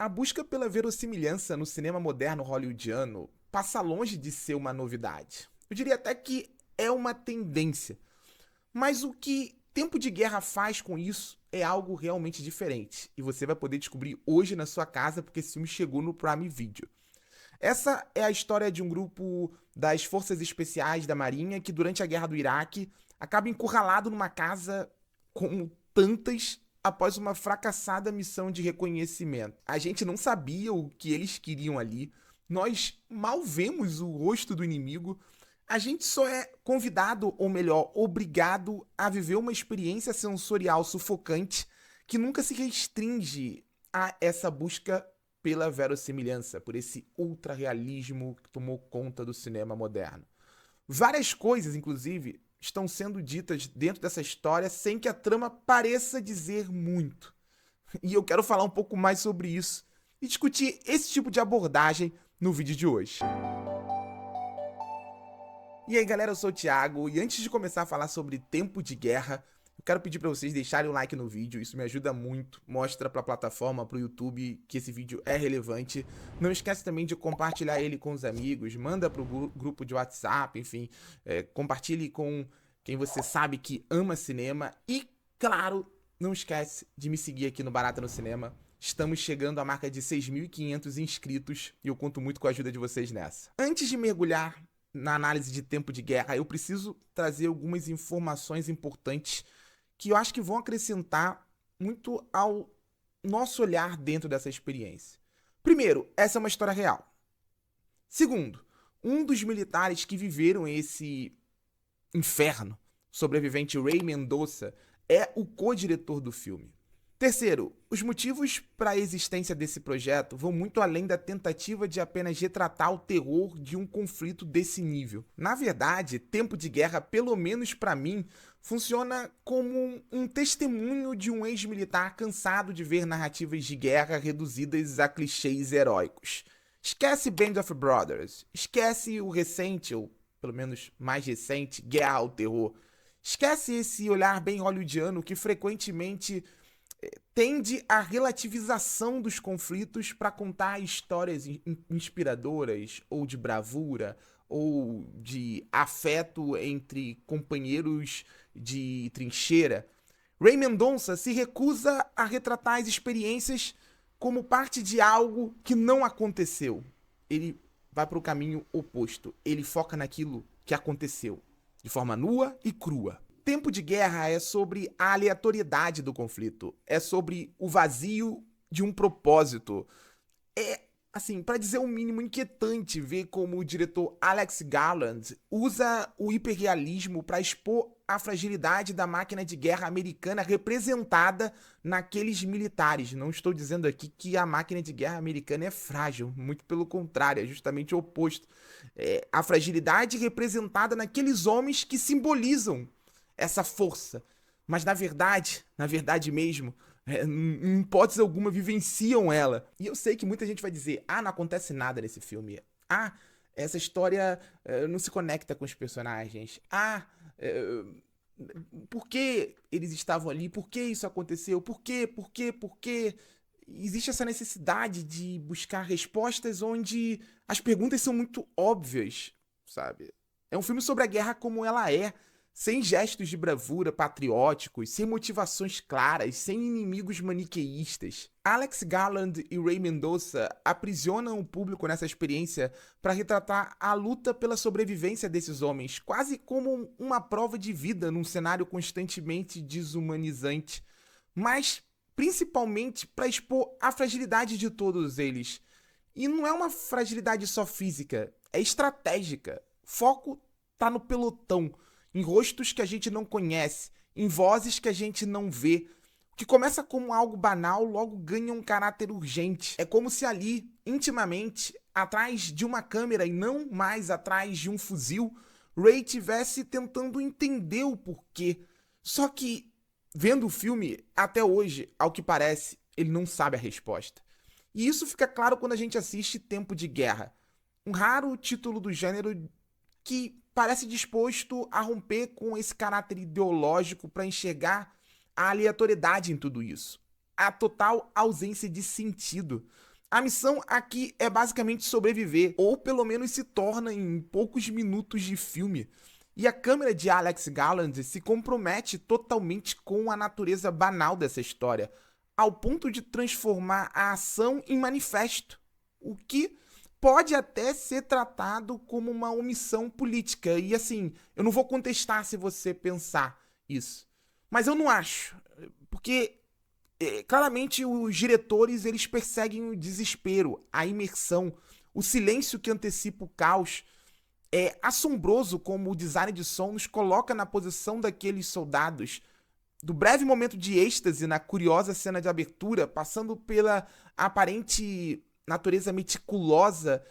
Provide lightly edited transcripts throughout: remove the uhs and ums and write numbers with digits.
A busca pela verossimilhança no cinema moderno hollywoodiano passa longe de ser uma novidade. Eu diria até que é uma tendência. Mas o que Tempo de Guerra faz com isso é algo realmente diferente. E você vai poder descobrir hoje na sua casa, porque esse filme chegou no Prime Video. Essa é a história de um grupo das Forças Especiais da Marinha que, durante a Guerra do Iraque, acaba encurralado numa casa como tantas após uma fracassada missão de reconhecimento. A gente não sabia o que eles queriam ali, nós mal vemos o rosto do inimigo, a gente só é convidado, ou melhor, obrigado a viver uma experiência sensorial sufocante que nunca se restringe a essa busca pela verossimilhança, por esse ultra-realismo que tomou conta do cinema moderno. Várias coisas, inclusive, estão sendo ditas dentro dessa história sem que a trama pareça dizer muito. E eu quero falar um pouco mais sobre isso e discutir esse tipo de abordagem no vídeo de hoje. E aí galera, eu sou o Thiago e antes de começar a falar sobre Tempo de Guerra, eu quero pedir para vocês deixarem o like no vídeo, isso me ajuda muito, mostra para a plataforma, para o YouTube que esse vídeo é relevante. Não esquece também de compartilhar ele com os amigos, manda para o grupo de WhatsApp, enfim, compartilhe com quem você sabe que ama cinema e, claro, não esquece de me seguir aqui no Barata no Cinema. Estamos chegando à marca de 6.500 inscritos e eu conto muito com a ajuda de vocês nessa. Antes de mergulhar na análise de Tempo de Guerra, eu preciso trazer algumas informações importantes que eu acho que vão acrescentar muito ao nosso olhar dentro dessa experiência. Primeiro, essa é uma história real. Segundo, um dos militares que viveram esse inferno, sobrevivente Ray Mendoza, é o co-diretor do filme. Terceiro, os motivos para a existência desse projeto vão muito além da tentativa de apenas retratar o terror de um conflito desse nível. Na verdade, Tempo de Guerra, pelo menos para mim, funciona como um testemunho de um ex-militar cansado de ver narrativas de guerra reduzidas a clichês heróicos. Esquece Band of Brothers, esquece o recente, ou pelo menos mais recente, Guerra ao Terror. Esquece esse olhar bem hollywoodiano que frequentemente tende à relativização dos conflitos para contar histórias inspiradoras, ou de bravura, ou de afeto entre companheiros de trincheira. Ray Mendoza se recusa a retratar as experiências como parte de algo que não aconteceu. Ele vai para o caminho oposto. Ele foca naquilo que aconteceu, de forma nua e crua. Tempo de Guerra é sobre a aleatoriedade do conflito, é sobre o vazio de um propósito. É, assim, para dizer o mínimo, inquietante ver como o diretor Alex Garland usa o hiperrealismo para expor a fragilidade da máquina de guerra americana representada naqueles militares. Não estou dizendo aqui que a máquina de guerra americana é frágil, muito pelo contrário, é justamente o oposto. É a fragilidade representada naqueles homens que simbolizam essa força, mas na verdade mesmo, em hipótese alguma vivenciam ela. E eu sei que muita gente vai dizer, não acontece nada nesse filme, essa história não se conecta com os personagens, por que eles estavam ali, por que isso aconteceu, por que existe essa necessidade de buscar respostas onde as perguntas são muito óbvias, sabe? É um filme sobre a guerra como ela é, sem gestos de bravura patrióticos, sem motivações claras, sem inimigos maniqueístas. Alex Garland e Ray Mendoza aprisionam o público nessa experiência para retratar a luta pela sobrevivência desses homens, quase como uma prova de vida num cenário constantemente desumanizante, mas principalmente para expor a fragilidade de todos eles. E não é uma fragilidade só física, é estratégica. Foco tá no pelotão, em rostos que a gente não conhece, em vozes que a gente não vê. O que começa como algo banal logo ganha um caráter urgente. É como se ali, intimamente, atrás de uma câmera e não mais atrás de um fuzil, Ray estivesse tentando entender o porquê. Só que, vendo o filme, até hoje, ao que parece, ele não sabe a resposta. E isso fica claro quando a gente assiste Tempo de Guerra, um raro título do gênero que parece disposto a romper com esse caráter ideológico para enxergar a aleatoriedade em tudo isso. A total ausência de sentido. A missão aqui é basicamente sobreviver, ou pelo menos se torna em poucos minutos de filme. E a câmera de Alex Garland se compromete totalmente com a natureza banal dessa história, ao ponto de transformar a ação em manifesto, o que pode até ser tratado como uma omissão política. E assim, eu não vou contestar se você pensar isso, mas eu não acho, porque claramente os diretores eles perseguem o desespero, a imersão, o silêncio que antecipa o caos. É assombroso como o design de som nos coloca na posição daqueles soldados, do breve momento de êxtase na curiosa cena de abertura, passando pela aparente natureza meticulosa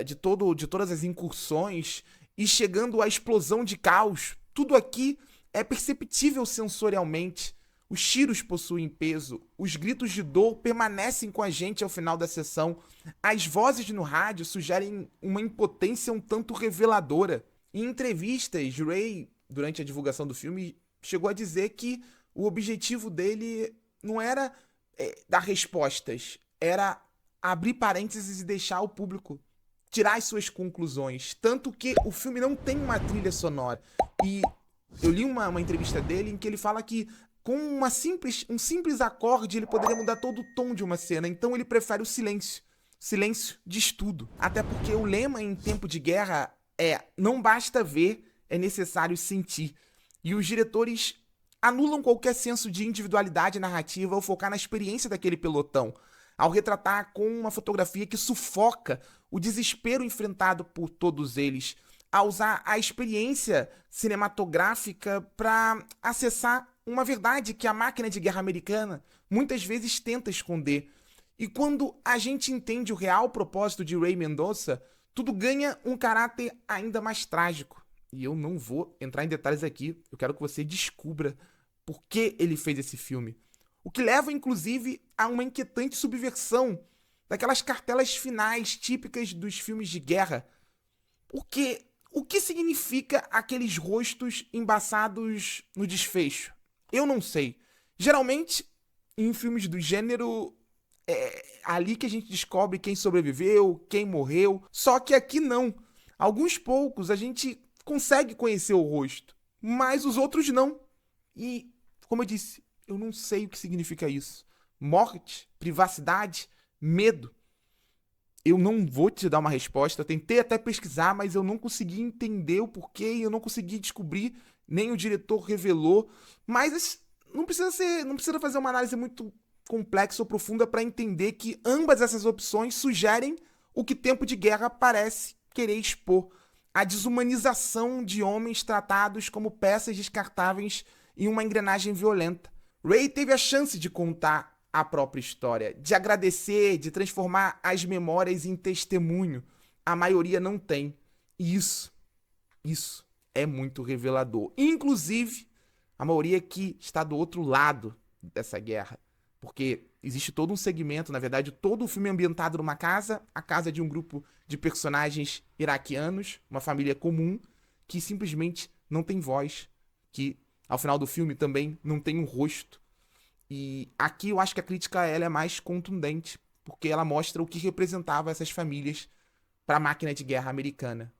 de todas as incursões e chegando à explosão de caos. Tudo aqui é perceptível sensorialmente. Os tiros possuem peso, os gritos de dor permanecem com a gente ao final da sessão, as vozes no rádio sugerem uma impotência um tanto reveladora. Em entrevistas, Ray, durante a divulgação do filme, chegou a dizer que o objetivo dele não era dar respostas, era abrir parênteses e deixar o público tirar as suas conclusões. Tanto que o filme não tem uma trilha sonora. E eu li uma entrevista dele em que ele fala que com um simples acorde ele poderia mudar todo o tom de uma cena. Então ele prefere o silêncio. Silêncio diz tudo. Até porque o lema em tempo de guerra é: não basta ver, é necessário sentir. E os diretores anulam qualquer senso de individualidade narrativa ao focar na experiência daquele pelotão, ao retratar com uma fotografia que sufoca o desespero enfrentado por todos eles, a usar a experiência cinematográfica para acessar uma verdade que a máquina de guerra americana muitas vezes tenta esconder. E quando a gente entende o real propósito de Ray Mendoza, tudo ganha um caráter ainda mais trágico. E eu não vou entrar em detalhes aqui, eu quero que você descubra por que ele fez esse filme. O que leva, inclusive, a uma inquietante subversão daquelas cartelas finais típicas dos filmes de guerra. Porque o que significa aqueles rostos embaçados no desfecho? Eu não sei. Geralmente, em filmes do gênero, é ali que a gente descobre quem sobreviveu, quem morreu. Só que aqui não. Alguns poucos a gente consegue conhecer o rosto, mas os outros não. E, como eu disse, eu não sei o que significa isso. Morte, privacidade, medo. Eu não vou te dar uma resposta. Eu tentei até pesquisar, mas eu não consegui entender o porquê e eu não consegui descobrir, nem o diretor revelou. Mas não precisa fazer uma análise muito complexa ou profunda para entender que ambas essas opções sugerem o que Tempo de Guerra parece querer expor: a desumanização de homens tratados como peças descartáveis em uma engrenagem violenta. Ray teve a chance de contar a própria história, de agradecer, de transformar as memórias em testemunho. A maioria não tem. E isso é muito revelador. Inclusive, a maioria que está do outro lado dessa guerra. Porque existe todo um segmento, na verdade, todo o filme é ambientado numa casa, a casa de um grupo de personagens iraquianos, uma família comum, que simplesmente não tem voz, que ao final do filme também não tem um rosto. E aqui eu acho que a crítica a ela é mais contundente, porque ela mostra o que representava essas famílias para a máquina de guerra americana.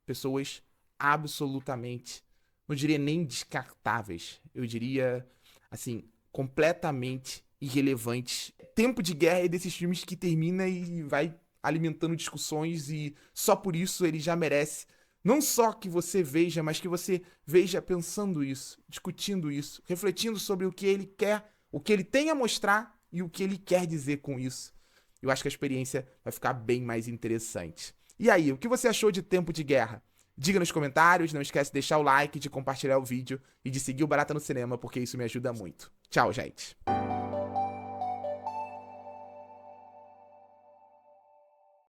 Pessoas absolutamente, não diria nem descartáveis, eu diria, assim, completamente irrelevantes. Tempo de Guerra é desses filmes que termina e vai alimentando discussões, e só por isso ele já merece não só que você veja, mas que você veja pensando isso, discutindo isso, refletindo sobre o que ele quer, o que ele tem a mostrar e o que ele quer dizer com isso. Eu acho que a experiência vai ficar bem mais interessante. E aí, o que você achou de Tempo de Guerra? Diga nos comentários, não esquece de deixar o like, de compartilhar o vídeo e de seguir o Barata no Cinema, porque isso me ajuda muito. Tchau, gente!